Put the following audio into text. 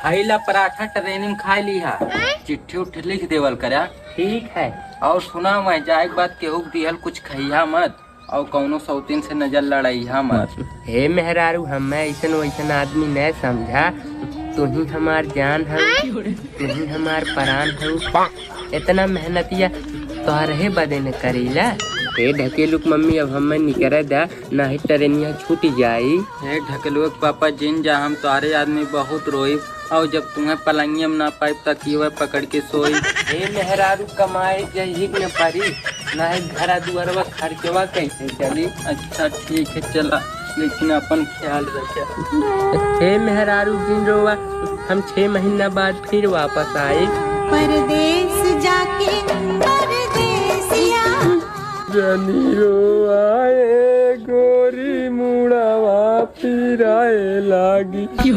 हईला paratha training खा लिहा, चिट्ठी उठी लिख देवल करा। ठीक है। और सुना मैं जाए बात केहू दिहल कुछ खइया मत और कौनो सौतीन से नजर लड़ाइया मत। हे मेहरारू, हमें ऐसन वैसन आदमी नहीं समझा। तू ही हमार जान है, तू ही हमार प्राण है। इतना मेहनतिया तोहरे बदे न करीला। हे ढकेलुक मम्मी, अब हमें निकल दा, नहीं ट्रेनिया छूट जाई। हे ढकेलुआ पापा, जिन जा हम तुम्हारे आदमी बहुत रोई और जब तुम्हें पलंगियम ना पाई तक ये पकड़ के सोई। हे मेहरारू, कमाए जही न परी, नहीं घरा दुआरवा खर्चवा कैसे चली। अच्छा ठीक है चला, लेकिन अपन ख्याल रखे। हे मेहरारू जिन रोवा, हम 6 महीना बाद फिर वापस आए। परदेस जाके परदेसिया जनी रोआए गोरी मुड़ावा फिराए लागी।